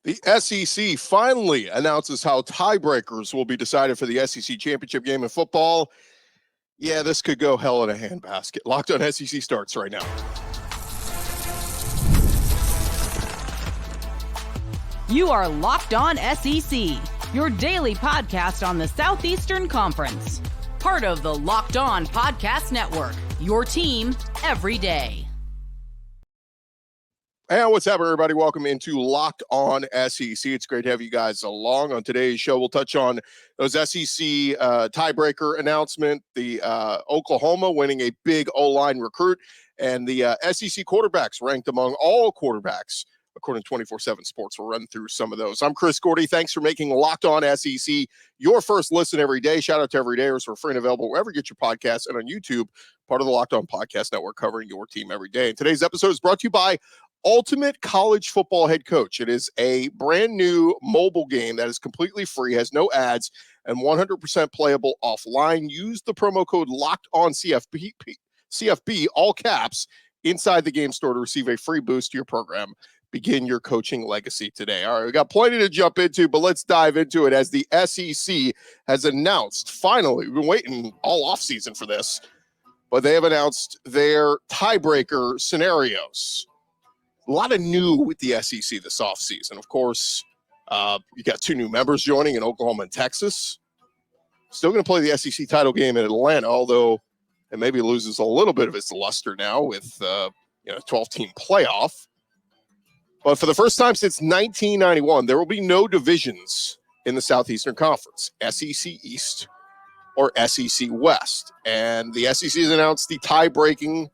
The SEC finally announces how tiebreakers will be decided for the SEC championship game in football. Yeah, this could go hell in a handbasket. Locked On SEC starts right now. You are Locked On SEC, your daily podcast on the Southeastern Conference. Part of the Locked On Podcast Network, your team every day. And what's up, everybody? Welcome into Locked On SEC. It's great to have you guys along. On today's show, we'll touch on those SEC tiebreaker announcement, the Oklahoma winning a big O-line recruit, and the SEC quarterbacks ranked among all quarterbacks, according to 247's Sports. We'll run through some of those. I'm Chris Gordy. Thanks for making Locked On SEC your first listen every day. Shout out to Everydayers. We're free and available wherever you get your podcasts and on YouTube, part of the Locked On Podcast Network, covering your team every day. And today's episode is brought to you by Ultimate College Football Head Coach. It is a brand new mobile game that is completely free, has no ads, and 100% playable offline. Use the promo code LOCKEDON CFB, all caps, inside the game store to receive a free boost to your program. Begin your coaching legacy today. All right, we got plenty to jump into, but let's dive into it as the SEC has announced, finally, we've been waiting all offseason for this, but they have announced their tiebreaker scenarios. A lot of new with the SEC this offseason. Of course, you got two new members joining in Oklahoma and Texas. Still going to play the SEC title game in Atlanta, although it maybe loses a little bit of its luster now with 12-team playoff. But for the first time since 1991, there will be no divisions in the Southeastern Conference, SEC East or SEC West. And the SEC has announced the tie-breaking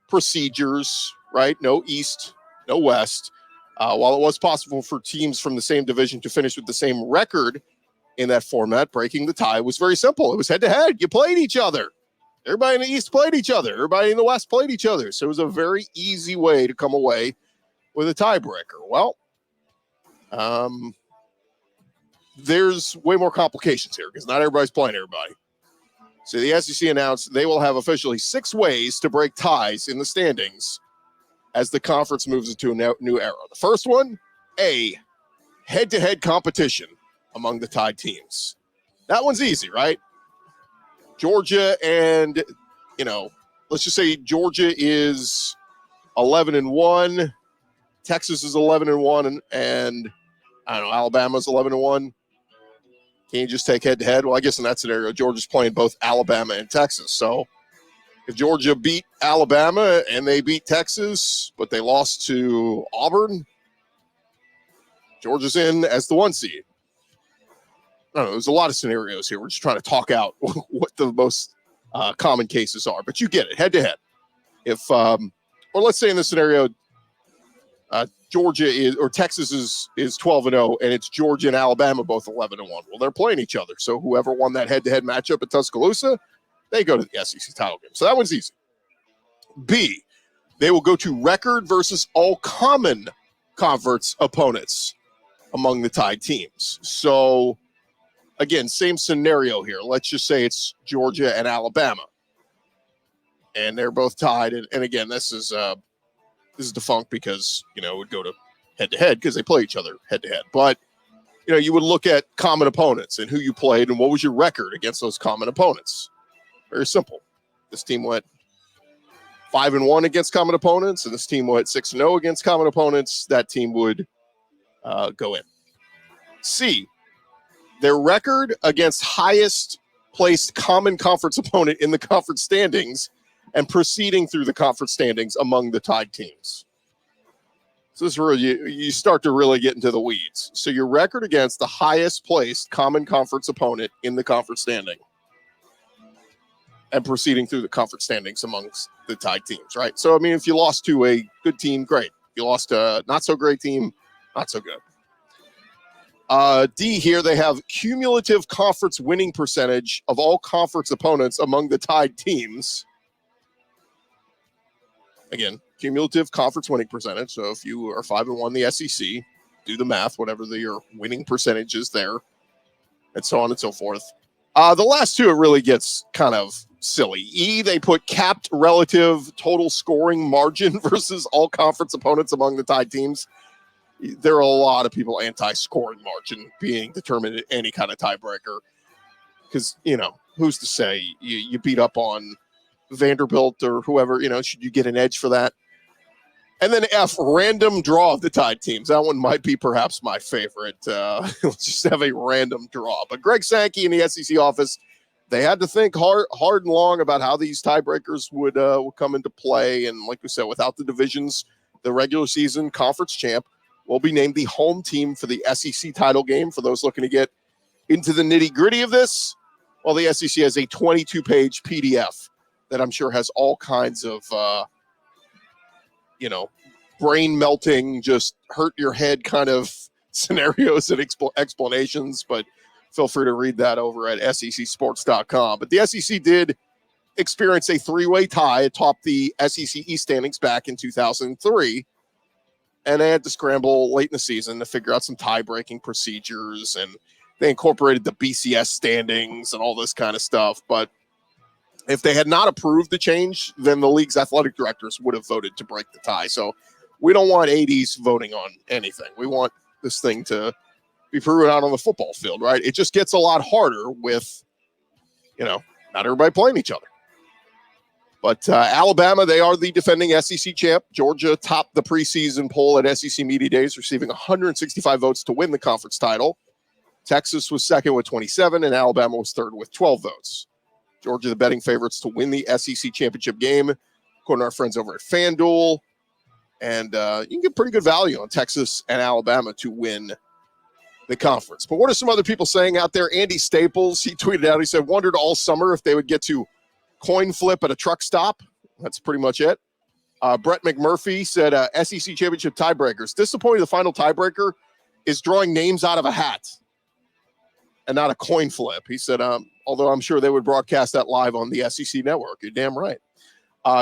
procedures, right? No East, no West. While it was possible for teams from the same division to finish with the same record in that format, breaking the tie was very simple. It was head-to-head. You played each other. Everybody in the East played each other. Everybody in the West played each other. So it was a very easy way to come away with a tiebreaker. Well, there's way more complications here because not everybody's playing everybody. So the SEC announced they will have officially 6 ways to break ties in the standings as the conference moves into a new era. The first one, a head-to-head competition among the tied teams. That one's easy, right? Georgia and, let's just say Georgia is 11-1, Texas is 11-1, and I don't know, Alabama's 11-1. Can you just take head-to-head? Well, I guess in that scenario, Georgia's playing both Alabama and Texas, so if Georgia beat Alabama and they beat Texas, but they lost to Auburn, Georgia's in as the 1 seed. I don't know. There's a lot of scenarios here. We're just trying to talk out what the most common cases are, but you get it, head-to-head. If, or let's say in this scenario, Georgia is, or Texas is 12-0, and it's Georgia and Alabama both 11-1. Well, they're playing each other, so whoever won that head-to-head matchup at Tuscaloosa, they go to the SEC title game. So that one's easy. B, they will go to record versus all common conference opponents among the tied teams. So, again, same scenario here. Let's just say it's Georgia and Alabama. And they're both tied. And again, this is defunct because, it would go to head-to-head because they play each other head-to-head. But, you would look at common opponents and who you played and what was your record against those common opponents. Very simple. This team went 5-1 against common opponents, and this team went 6-0 against common opponents. That team would go in. C, their record against highest placed common conference opponent in the conference standings and proceeding through the conference standings among the tied teams. So this is really, you start to really get into the weeds. So your record against the highest placed common conference opponent in the conference standing and proceeding through the conference standings amongst the tied teams, right? So, if you lost to a good team, great. If you lost to a not-so-great team, not so good. D here, they have cumulative conference winning percentage of all conference opponents among the tied teams. Again, cumulative conference winning percentage. So if you are 5-1 in the SEC, do the math, whatever your winning percentage is there, and so on and so forth. The last two, it really gets kind of silly. E, they put capped relative total scoring margin versus all conference opponents among the tied teams. there are a lot of people anti-scoring margin being determined in any kind of tiebreaker. Because, who's to say you beat up on Vanderbilt or whoever, should you get an edge for that? And then F, random draw of the tied teams. That one might be perhaps my favorite. Let's just have a random draw. But Greg Sankey in the SEC office, they had to think hard and long about how these tiebreakers would come into play. And like we said, without the divisions, the regular season conference champ will be named the home team for the SEC title game. For those looking to get into the nitty-gritty of this, well, the SEC has a 22-page PDF that I'm sure has all kinds of brain melting, just hurt your head kind of scenarios and explanations, but feel free to read that over at secsports.com. But the SEC did experience a three-way tie atop the SEC East standings back in 2003, and they had to scramble late in the season to figure out some tie-breaking procedures, and they incorporated the BCS standings and all this kind of stuff. But if they had not approved the change, then the league's athletic directors would have voted to break the tie. So we don't want 80s voting on anything. We want this thing to be proven out on the football field, right? It just gets a lot harder with, not everybody playing each other. But Alabama, they are the defending SEC champ. Georgia topped the preseason poll at SEC Media Days, receiving 165 votes to win the conference title. Texas was second with 27, and Alabama was third with 12 votes. Georgia, the betting favorites to win the SEC championship game, according to our friends over at FanDuel. And you can get pretty good value on Texas and Alabama to win the conference. But what are some other people saying out there? Andy Staples, he tweeted out, he said, wondered all summer if they would get to coin flip at a truck stop. That's pretty much it. Brett McMurphy said, SEC championship tiebreakers. Disappointing the final tiebreaker is drawing names out of a hat and not a coin flip. He said, although I'm sure they would broadcast that live on the SEC network. You're damn right.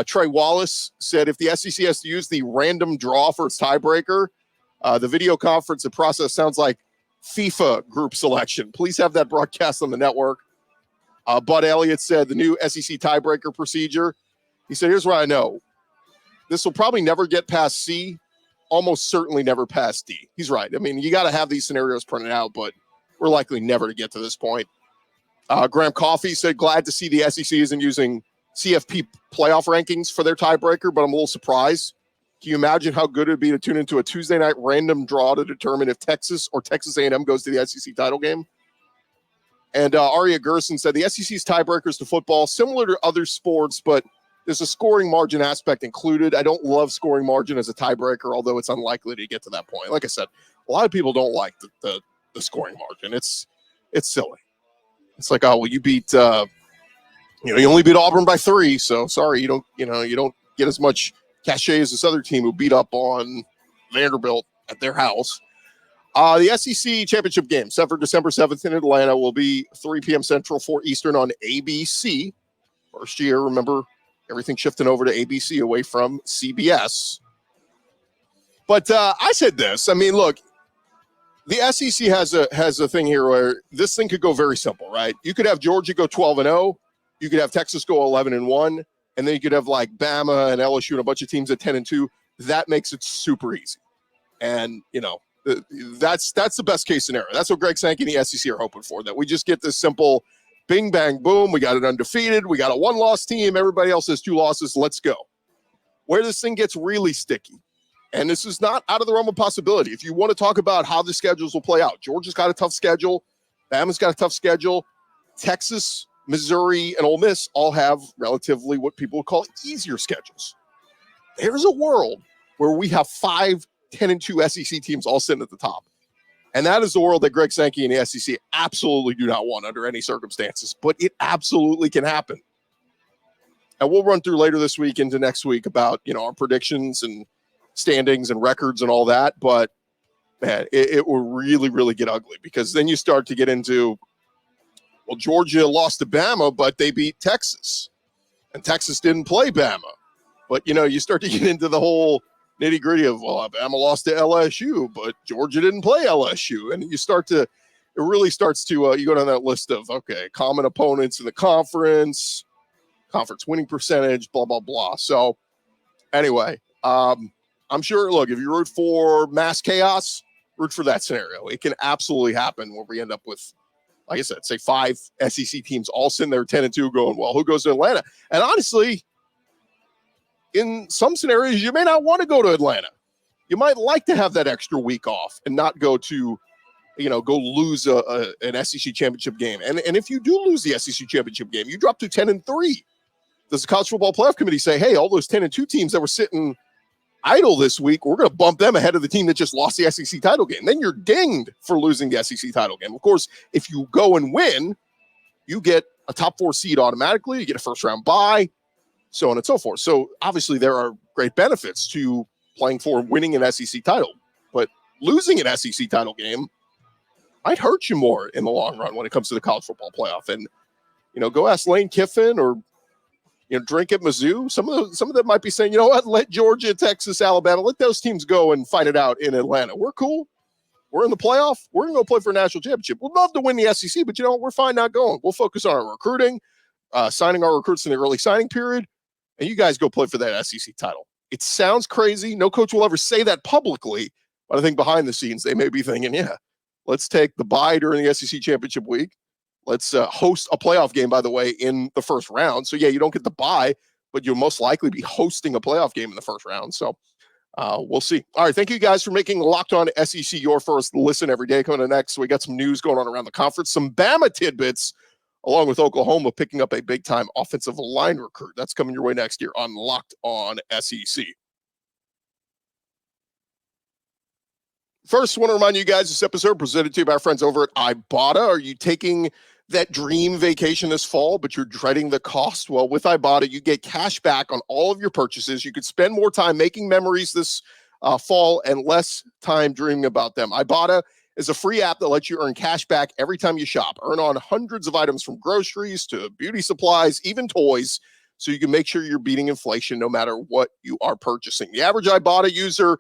Trey Wallace said, if the SEC has to use the random draw for its tiebreaker, the video conference and process sounds like FIFA group selection. Please have that broadcast on the network. Bud Elliott said, the new SEC tiebreaker procedure. He said, here's what I know. This will probably never get past C, almost certainly never past D. He's right. I mean, you got to have these scenarios printed out, but we're likely never to get to this point. Graham Coffey said, glad to see the SEC isn't using CFP playoff rankings for their tiebreaker, but I'm a little surprised. Can you imagine how good it would be to tune into a Tuesday night random draw to determine if Texas or Texas A&M goes to the SEC title game? And Aria Gerson said, the SEC's tiebreakers to football, similar to other sports, but there's a scoring margin aspect included. I don't love scoring margin as a tiebreaker, although it's unlikely to get to that point. Like I said, a lot of people don't like the scoring margin. It's silly. It's like, oh, well, you beat you only beat Auburn by 3, so sorry, you don't get as much cachet as this other team who beat up on Vanderbilt at their house. The SEC championship game set for December 7th in Atlanta will be 3 p.m. Central, 4 Eastern on ABC. First year, remember, everything shifting over to ABC away from CBS. But I said this. I mean, look, the SEC has a thing here where this thing could go very simple, right? You could have Georgia go 12-0. You could have Texas go 11-1. And then you could have like Bama and LSU and a bunch of teams at 10-2. That makes it super easy. And, that's the best case scenario. That's what Greg Sankey and the SEC are hoping for, that we just get this simple bing, bang, boom. We got it undefeated. We got a 1-loss team. Everybody else has 2 losses. Let's go. Where this thing gets really sticky, and this is not out of the realm of possibility. If you want to talk about how the schedules will play out, Georgia's got a tough schedule. Bama's got a tough schedule. Texas, Missouri, and Ole Miss all have relatively what people would call easier schedules. There's a world where we have 5 10-2 SEC teams all sitting at the top. And that is the world that Greg Sankey and the SEC absolutely do not want under any circumstances, but it absolutely can happen. And we'll run through later this week into next week about, our predictions and standings and records and all that. But man, it will really, really get ugly, because then you start to get into, well, Georgia lost to Bama, but they beat Texas, and Texas didn't play Bama. But, you start to get into the whole nitty gritty of, well, Bama lost to LSU, but Georgia didn't play LSU. And it really starts to, you go down that list of, okay, common opponents in the conference winning percentage, blah, blah, blah. So anyway, I'm sure, look, if you root for mass chaos, root for that scenario. It can absolutely happen where we end up with, like I said, say 5 SEC teams all sitting there 10-2 going, well, who goes to Atlanta? And honestly, in some scenarios, you may not want to go to Atlanta. You might like to have that extra week off and not go to, go lose an SEC championship game. And if you do lose the SEC championship game, you drop to 10-3. Does the College Football Playoff Committee say, hey, all those 10-2 teams that were sitting idle this week, we're going to bump them ahead of the team that just lost the SEC title game? Then you're dinged for losing the SEC title game. Of course, if you go and win, you get a top 4 seed automatically. You get a first-round bye, so on and so forth. So obviously there are great benefits to playing for winning an SEC title, but losing an SEC title game might hurt you more in the long run when it comes to the College Football Playoff. And, go ask Lane Kiffin or, drink at Mizzou. Some of them might be saying, you know what, let Georgia, Texas, Alabama, let those teams go and fight it out in Atlanta. We're cool. We're in the playoff. We're going to go play for a national championship. We'd love to win the SEC, but, we're fine not going. We'll focus on our recruiting, signing our recruits in the early signing period, and you guys go play for that SEC title. It sounds crazy. No coach will ever say that publicly, but I think behind the scenes, they may be thinking, yeah, let's take the bye during the SEC championship week. Let's host a playoff game, by the way, in the first round. So, yeah, you don't get the bye, but you'll most likely be hosting a playoff game in the first round. So, we'll see. All right, thank you guys for making Locked On SEC your first listen every day. Coming to next, we got some news going on around the conference, some Bama tidbits, along with Oklahoma picking up a big-time offensive line recruit. That's coming your way next year on Locked On SEC. First, I want to remind you guys this episode presented to you by our friends over at Ibotta. Are you taking that dream vacation this fall, but you're dreading the cost? Well, with Ibotta, you get cash back on all of your purchases. You could spend more time making memories this fall and less time dreaming about them. Ibotta is a free app that lets you earn cash back every time you shop. Earn on hundreds of items from groceries to beauty supplies, even toys, so you can make sure you're beating inflation no matter what you are purchasing. The average Ibotta user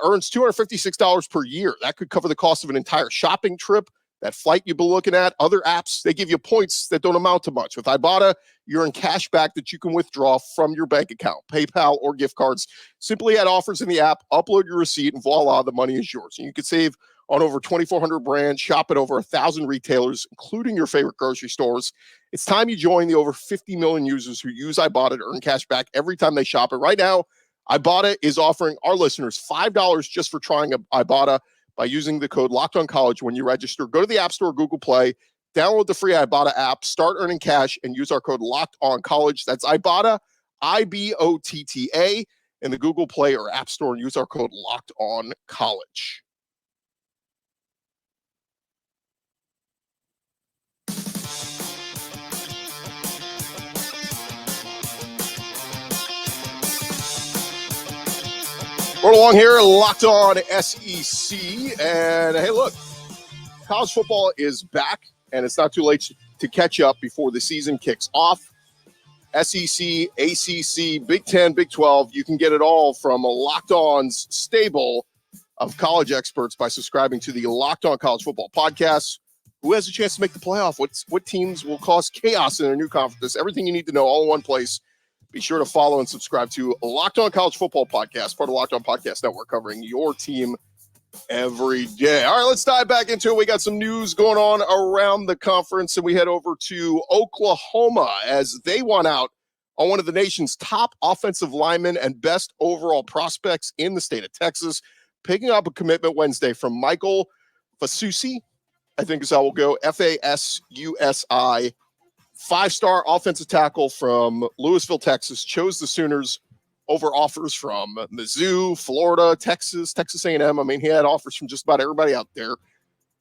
earns $256 per year. That could cover the cost of an entire shopping trip, that flight you've been looking at. Other apps, they give you points that don't amount to much. With Ibotta, you earn cash back that you can withdraw from your bank account, PayPal, or gift cards. Simply add offers in the app, upload your receipt, and voila, the money is yours. And you can save on over 2,400 brands, shop at over 1,000 retailers, including your favorite grocery stores. It's time you join the over 50 million users who use Ibotta to earn cash back every time they shop. And right now, Ibotta is offering our listeners $5 just for trying Ibotta by using the code LOCKEDONCollege when you register. Go to the App Store, Google Play, download the free Ibotta app, start earning cash, and use our code LOCKEDONCollege. That's Ibotta, IBOTTA, in the Google Play or App Store, and use our code LOCKEDONCollege. We're along here, Locked On SEC, and hey, look, college football is back, and it's not too late to catch up before the season kicks off. SEC, ACC, Big 10, Big 12, you can get it all from Locked On's stable of college experts by subscribing to the Locked On College Football Podcast. Who has a chance to make the playoff? What teams will cause chaos in their new conference? Everything you need to know all in one place. Be sure to follow and subscribe to Locked On College Football Podcast, part of Locked On Podcast Network, covering your team every day. All right, let's dive back into it. We got some news going on around the conference, and we head over to Oklahoma as they won out on one of the nation's top offensive linemen and best overall prospects in the state of Texas, picking up a commitment Wednesday from Michael Fasusi, I think is how we'll go, Fasusi. 5-star offensive tackle from Louisville, Texas, chose the Sooners over offers from Mizzou, Florida, Texas A&M. I mean, he had offers from just about everybody out there.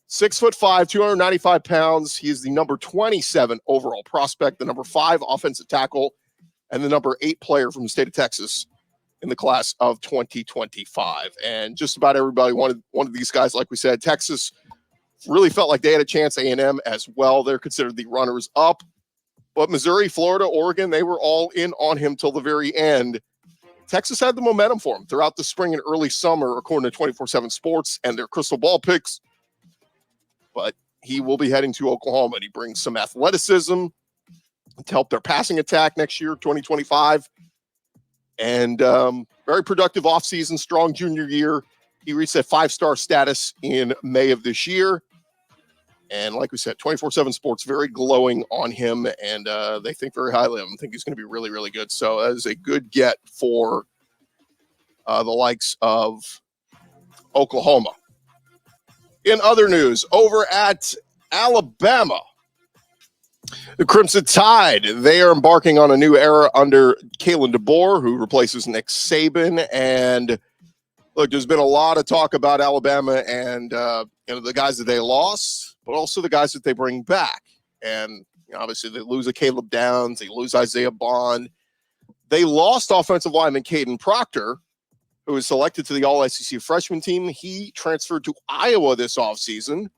6'5", 295 pounds. He is the number 27 overall prospect, the number 5 offensive tackle, and the number 8 player from the state of Texas in the class of 2025. And just about everybody wanted one of these guys. Like we said, Texas really felt like they had a chance. A&M as well. They're considered the runners up. But Missouri, Florida, Oregon, they were all in on him till the very end. Texas had the momentum for him throughout the spring and early summer, according to 247's Sports and their crystal ball picks. But he will be heading to Oklahoma, and he brings some athleticism to help their passing attack next year, 2025. And very productive offseason, strong junior year. He reached that 5-star status in May of this year. And like we said, 247 Sports very glowing on him, and they think very highly of him. I think he's going to be really, really good. So that is a good get for the likes of Oklahoma. In other news, over at Alabama, the Crimson Tide, they are embarking on a new era under Kalen DeBoer, who replaces Nick Saban. And look, there's been a lot of talk about Alabama and the guys that they lost, but also the guys that they bring back. And obviously they lose a Caleb Downs, they lose Isaiah Bond. They lost offensive lineman Kadyn Proctor, who was selected to the All-SEC freshman team. He transferred to Iowa this offseason.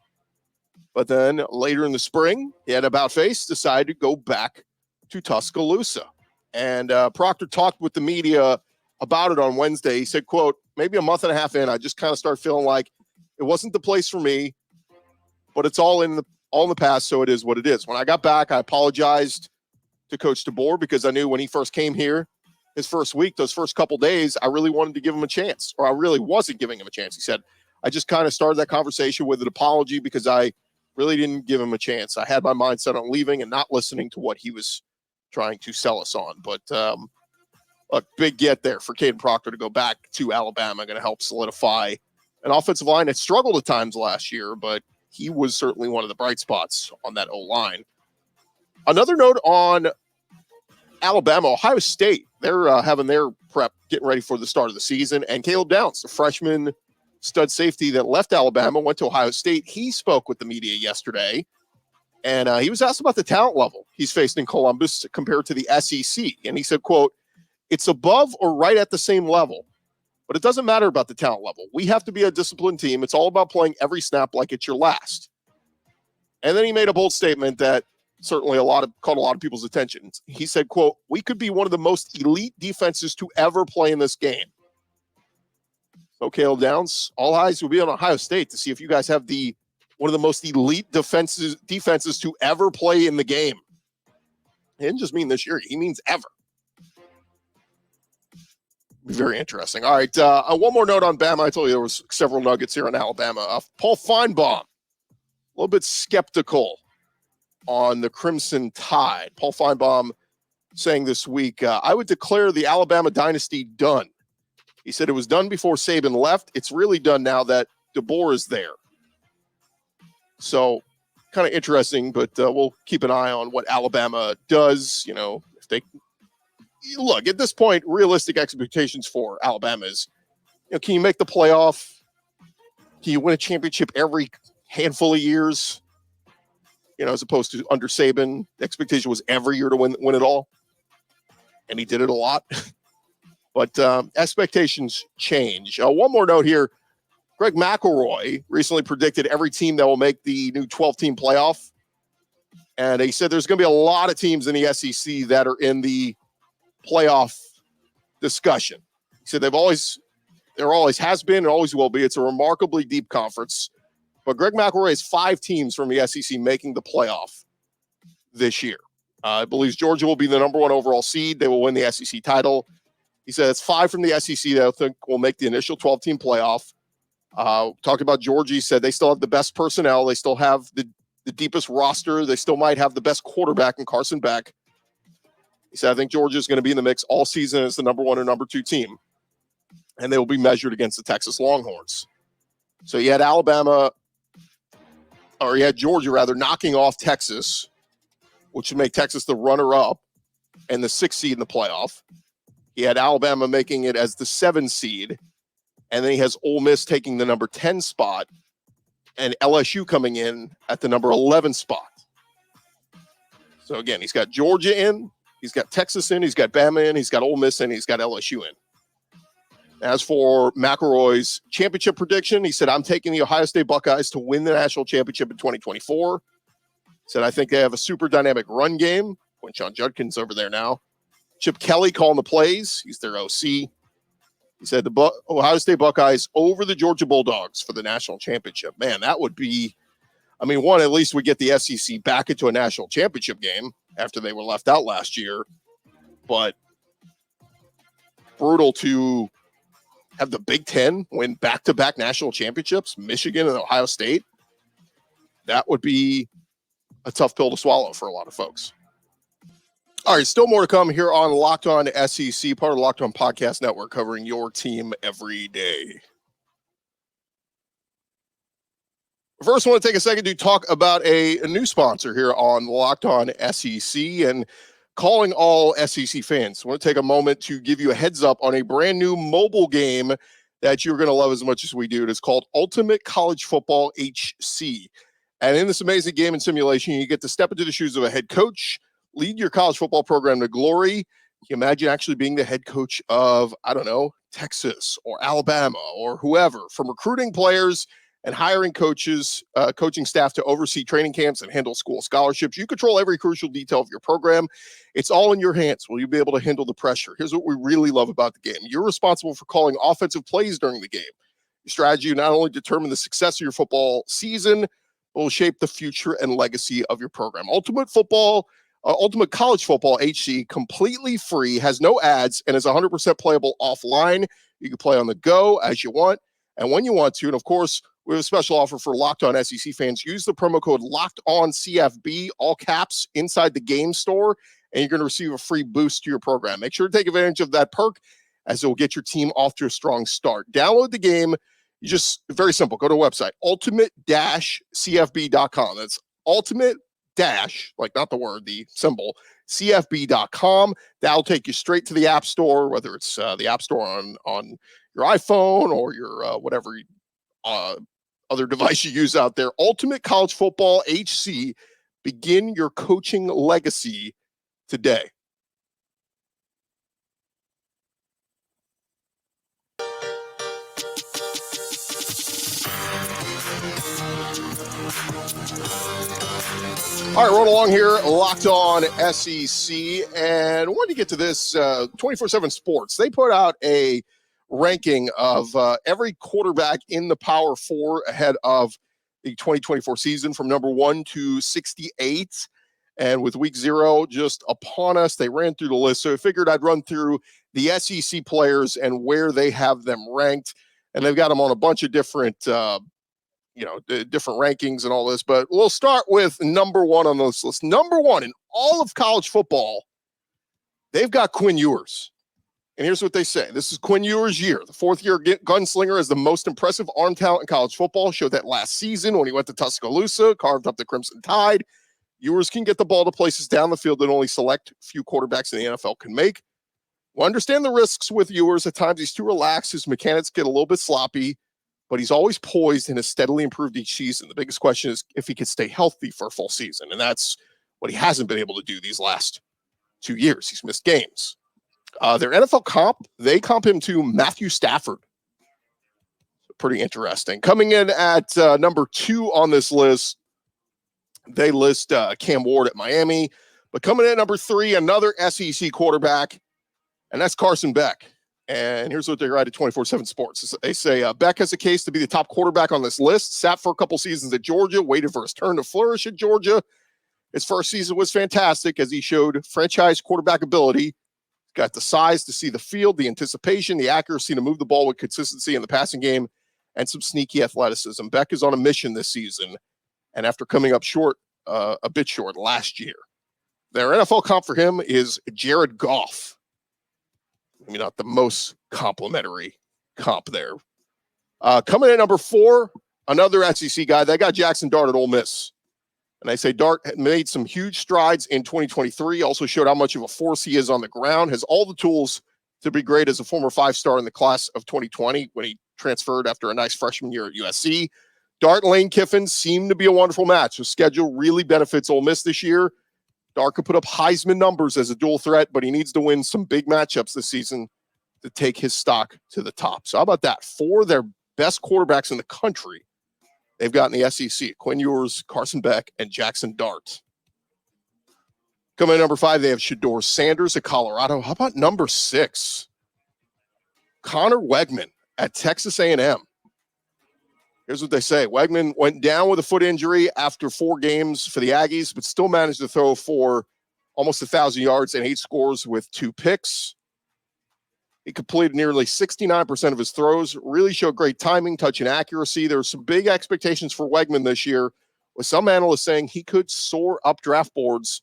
But then later in the spring, he had about face, decided to go back to Tuscaloosa. And Proctor talked with the media about it on Wednesday. He said, quote, maybe a month and a half in, I just kind of started feeling like it wasn't the place for me, but it's all in the past, so it is what it is. When I got back, I apologized to Coach DeBoer because I knew when he first came here, his first week, those first couple days, I really wanted to give him a chance, or I really wasn't giving him a chance. He said, I just kind of started that conversation with an apology because I really didn't give him a chance. I had my mindset on leaving and not listening to what he was trying to sell us on. But a big get there for Kadyn Proctor to go back to Alabama, going to help solidify an offensive line that struggled at times last year, but he was certainly one of the bright spots on that O-line. Another note on Alabama, Ohio State, they're having their prep, getting ready for the start of the season. And Caleb Downs, the freshman stud safety that left Alabama, went to Ohio State. He spoke with the media yesterday, and he was asked about the talent level he's faced in Columbus compared to the SEC. And he said, quote, it's above or right at the same level, but it doesn't matter about the talent level. We have to be a disciplined team. It's all about playing every snap like it's your last. And then he made a bold statement that certainly caught a lot of people's attention. He said, quote, we could be one of the most elite defenses to ever play in this game. So Caleb Downs, all eyes will be on Ohio State to see if you guys have one of the most elite defenses to ever play in the game. He didn't just mean this year. He means ever. Be very interesting. All right. One more note on Bama. I told you there was several nuggets here on Alabama. Paul Feinbaum, a little bit skeptical on the Crimson Tide. Paul Feinbaum saying this week, I would declare the Alabama dynasty done. He said it was done before Saban left. It's really done now that DeBoer is there. So kind of interesting, but we'll keep an eye on what Alabama does. If they look at this point, realistic expectations for Alabama is, can you make the playoff? Can you win a championship every handful of years? As opposed to under Saban, the expectation was every year to win it all. And he did it a lot. But expectations change. One more note here. Greg McElroy recently predicted every team that will make the new 12-team playoff. And he said there's going to be a lot of teams in the SEC that are in the playoff discussion. He said there always has been and always will be. It's a remarkably deep conference. But Greg McElroy has 5 teams from the SEC making the playoff this year. I believe Georgia will be the number 1 overall seed. They will win the SEC title. He said it's 5 from the SEC that I think will make the initial 12-team playoff. Talked about Georgia. He said they still have the best personnel. They still have the deepest roster. They still might have the best quarterback in Carson Beck. He said, I think Georgia is going to be in the mix all season as the number 1 or number 2 team. And they will be measured against the Texas Longhorns. So you had Georgia rather, knocking off Texas, which would make Texas the runner-up and the 6th seed in the playoff. He had Alabama making it as the 7 seed, and then he has Ole Miss taking the number 10 spot, and LSU coming in at the number 11 spot. So again, he's got Georgia in, he's got Texas in, he's got Bama in, he's got Ole Miss in, he's got LSU in. As for McElroy's championship prediction, he said, I'm taking the Ohio State Buckeyes to win the national championship in 2024. He said, I think they have a super dynamic run game. Quinshon Judkins over there now. Chip Kelly calling the plays. He's their OC. He said the Ohio State Buckeyes over the Georgia Bulldogs for the national championship. Man, that would be, at least we get the SEC back into a national championship game after they were left out last year. But brutal to have the Big Ten win back-to-back national championships, Michigan and Ohio State. That would be a tough pill to swallow for a lot of folks. All right, still more to come here on Locked On SEC, part of the Locked On Podcast Network, covering your team every day. First, I want to take a second to talk about a new sponsor here on Locked On SEC and calling all SEC fans. I want to take a moment to give you a heads up on a brand new mobile game that you're going to love as much as we do. It is called Ultimate College Football HC. And in this amazing game and simulation, you get to step into the shoes of a head coach, lead your college football program to glory. Can you imagine actually being the head coach of, I don't know, Texas or Alabama or whoever, from recruiting players and hiring coaches, coaching staff to oversee training camps and handle school scholarships. You control every crucial detail of your program. It's all in your hands. Will you be able to handle the pressure? Here's what we really love about the game. You're responsible for calling offensive plays during the game. Your strategy will not only determine the success of your football season, but will shape the future and legacy of your program. Ultimate College Football HC, completely free, has no ads, and is 100% playable offline. You can play on the go as you want and when you want to. And of course, we have a special offer for Locked On SEC fans. Use the promo code LOCKEDONCFB, all caps, inside the game store, and you're going to receive a free boost to your program. Make sure to take advantage of that perk, as it will get your team off to a strong start. Download the game. You just, very simple, go to the website, ultimate-cfb.com. That's ultimate dash, like not the word, the symbol, cfb.com. That'll take you straight to the App Store, whether it's the App Store on your iPhone or your whatever other device you use out there. Ultimate College Football HC. Begin your coaching legacy today. All right, rolling along here, Locked On SEC, and wanted to get to this 247 Sports. They put out a ranking of every quarterback in the Power Four ahead of the 2024 season from number 1 to 68. And with week 0 just upon us, they ran through the list. So I figured I'd run through the SEC players and where they have them ranked. And they've got them on a bunch of different different rankings and all this, but we'll start with number 1 on this list. Number 1 in all of college football, they've got Quinn Ewers. And here's what they say. This is Quinn Ewers' year. The fourth-year gunslinger is the most impressive arm talent in college football. Showed that last season when he went to Tuscaloosa, carved up the Crimson Tide. Ewers can get the ball to places down the field that only select few quarterbacks in the NFL can make. We'll understand the risks with Ewers. At times he's too relaxed. His mechanics get a little bit sloppy, but he's always poised and has steadily improved each season. The biggest question is if he can stay healthy for a full season, and that's what he hasn't been able to do these last 2 years. He's missed games. Their NFL comp, they comp him to Matthew Stafford. Pretty interesting. Coming in at number 2 on this list, they list Cam Ward at Miami. But coming in at number 3, another SEC quarterback, and that's Carson Beck. And here's what they write at 247 Sports. They say, Beck has a case to be the top quarterback on this list. Sat for a couple seasons at Georgia, waited for his turn to flourish at Georgia. His first season was fantastic as he showed franchise quarterback ability. Got the size to see the field, the anticipation, the accuracy to move the ball with consistency in the passing game, and some sneaky athleticism. Beck is on a mission this season, and after coming up short, a bit short last year. Their NFL comp for him is Jared Goff. Maybe not the most complimentary comp there. Coming in at number 4, another SEC guy. They got Jackson Dart at Ole Miss. And I say Dart made some huge strides in 2023, also showed how much of a force he is on the ground, has all the tools to be great as a former 5-star in the class of 2020 when he transferred after a nice freshman year at USC. Dart and Lane Kiffin seem to be a wonderful match. The schedule really benefits Ole Miss this year. Dart could put up Heisman numbers as a dual threat, but he needs to win some big matchups this season to take his stock to the top. So how about that? 4 of their best quarterbacks in the country they've got in the SEC: Quinn Ewers, Carson Beck, and Jackson Dart. Coming in number 5, they have Shedeur Sanders at Colorado. How about number 6? Connor Wegman at Texas A&M. Here's what they say. Wegman went down with a foot injury after 4 games for the Aggies, but still managed to throw for almost 1,000 yards and 8 scores with 2 picks. He completed nearly 69% of his throws, really showed great timing, touch, and accuracy. There were some big expectations for Wegman this year, with some analysts saying he could soar up draft boards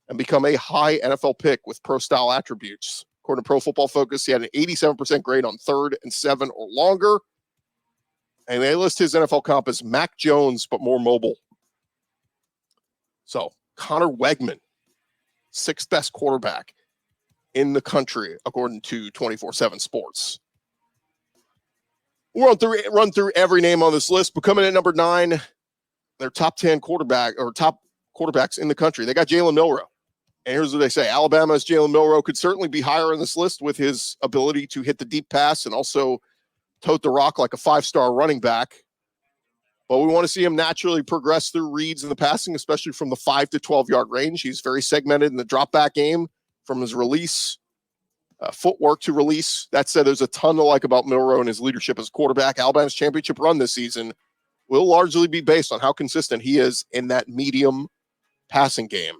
and become a high NFL pick with pro-style attributes. According to Pro Football Focus, he had an 87% grade on 3rd and 7 or longer. And they list his NFL comp as Mac Jones, but more mobile. So, Connor Wegman, 6th best quarterback in the country, according to 247 Sports. We'll run through every name on this list, but coming in at number 9, their top 10 top quarterbacks in the country. They got Jalen Milroe. And here's what they say. Alabama's Jalen Milroe could certainly be higher on this list with his ability to hit the deep pass and also tote the rock like a 5-star running back. But we want to see him naturally progress through reads in the passing, especially from the 5 to 12-yard range. He's very segmented in the drop-back game from his release, footwork to release. That said, there's a ton to like about Milroe and his leadership as quarterback. Alabama's championship run this season will largely be based on how consistent he is in that medium passing game.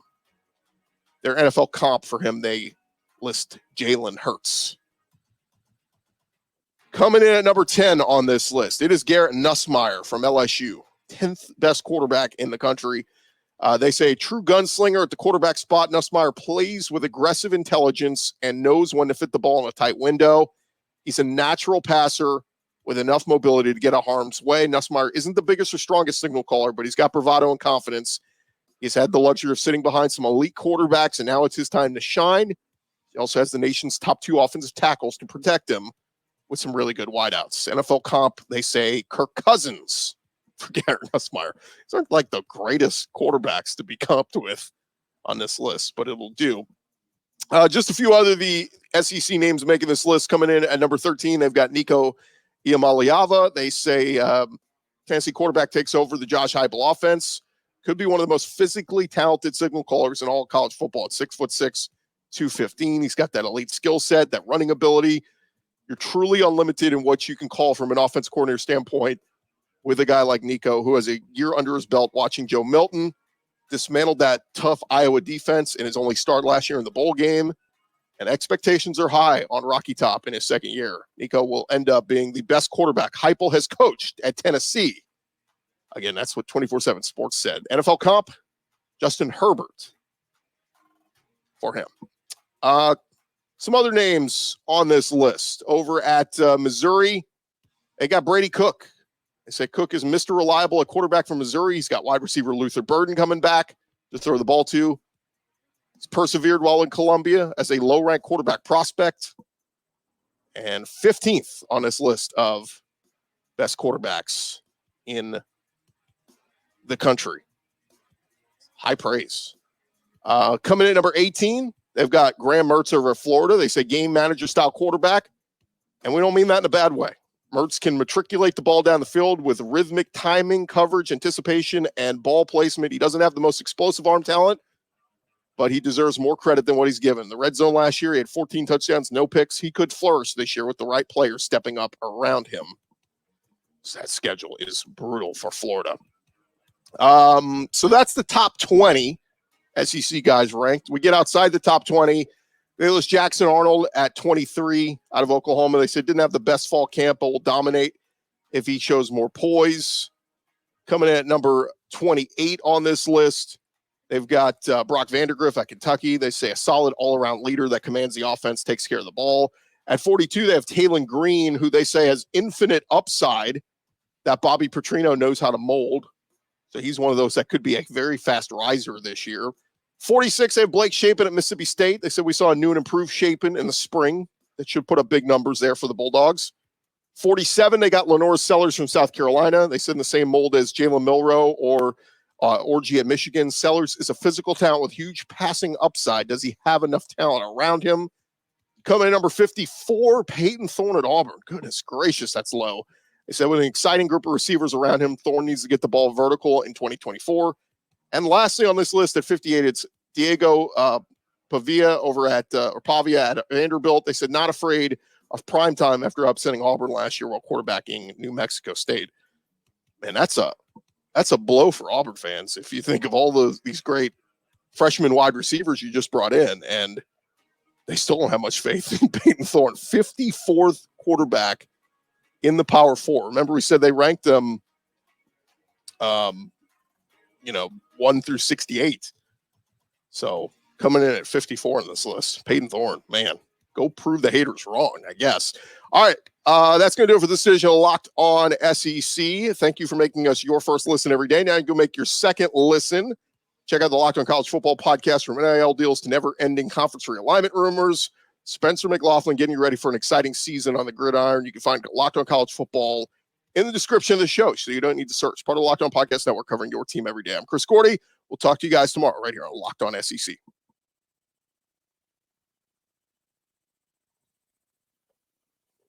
Their NFL comp for him, they list Jalen Hurts. Coming in at number 10 on this list, it is Garrett Nussmeier from LSU, 10th best quarterback in the country. They say true gunslinger at the quarterback spot. Nussmeier plays with aggressive intelligence and knows when to fit the ball in a tight window. He's a natural passer with enough mobility to get out of harm's way. Nussmeier isn't the biggest or strongest signal caller, but he's got bravado and confidence. He's had the luxury of sitting behind some elite quarterbacks, and now it's his time to shine. He also has the nation's top 2 offensive tackles to protect him with some really good wideouts. NFL comp, they say Kirk Cousins for Garrett Nussmeier. These aren't like the greatest quarterbacks to be comped with on this list, but it will do. Just a few other the SEC names making this list. Coming in at number 13, they've got Nico Iamaleava. They say Tennessee quarterback takes over the Josh Heupel offense. Could be one of the most physically talented signal callers in all of college football at 6'6", 215. He's got that elite skill set, that running ability. You're truly unlimited in what you can call from an offense coordinator standpoint with a guy like Nico, who has a year under his belt watching Joe Milton dismantled that tough Iowa defense in his only start last year in the bowl game. And expectations are high on Rocky Top in his second year. Nico will end up being the best quarterback Heupel has coached at Tennessee. Again, that's what 247 Sports said. NFL comp, Justin Herbert for him. Some other names on this list. Over at Missouri, they got Brady Cook. They say Cook is Mr. Reliable at quarterback from Missouri. He's got wide receiver Luther Burden coming back to throw the ball to. He's persevered while in Columbia as a low-ranked quarterback prospect. And 15th on this list of best quarterbacks in the country. High praise. Coming in number 18, they've got Graham Mertz over at Florida. They say game manager style quarterback, and we don't mean that in a bad way. Mertz can matriculate the ball down the field with rhythmic timing, coverage, anticipation, and ball placement. He doesn't have the most explosive arm talent, but he deserves more credit than what he's given. The red zone last year, he had 14 touchdowns, no picks. He could flourish this year with the right players stepping up around him. So that schedule is brutal for Florida. So that's the top 20 SEC guys ranked. We get outside the top 20. They list Jackson Arnold at 23 out of Oklahoma. They said didn't have the best fall camp, but will dominate if he shows more poise. Coming in at number 28 on this list, they've got Brock Vandagriff at Kentucky. They say a solid all-around leader that commands the offense, takes care of the ball. At 42, they have Taylon Green, who they say has infinite upside that Bobby Petrino knows how to mold. So he's one of those that could be a very fast riser this year. 46, they have Blake Shapen at Mississippi State. They said we saw a new and improved Shapen in the spring. That should put up big numbers there for the Bulldogs. 47, they got Lenore Sellers from South Carolina. They said in the same mold as Jalen Milroe or Orgy at Michigan. Sellers is a physical talent with huge passing upside. Does he have enough talent around him? Coming in number 54, Peyton Thorne at Auburn. Goodness gracious, that's low. They said with an exciting group of receivers around him, Thorne needs to get the ball vertical in 2024. And lastly on this list at 58, it's Diego Pavia over at Pavia at Vanderbilt. They said not afraid of primetime after upsetting Auburn last year while quarterbacking New Mexico State. Man, that's a blow for Auburn fans if you think of all these great freshman wide receivers you just brought in. And they still don't have much faith in Peyton Thorne. 54th quarterback in the Power Four. Remember, we said they ranked them, 1 through 68. So coming in at 54 on this list, Peyton Thorne, man, go prove the haters wrong, I guess. All right, that's going to do it for this edition of Locked On SEC. Thank you for making us your first listen every day. Now you can go make your second listen. Check out the Locked On College Football podcast from NIL deals to never-ending conference realignment rumors. Spencer McLaughlin getting you ready for an exciting season on the gridiron. You can find Locked On College Football in the description of the show, so you don't need to search. Part of the Locked On Podcast Network covering your team every day. I'm Chris Gordy. We'll talk to you guys tomorrow right here on Locked On SEC.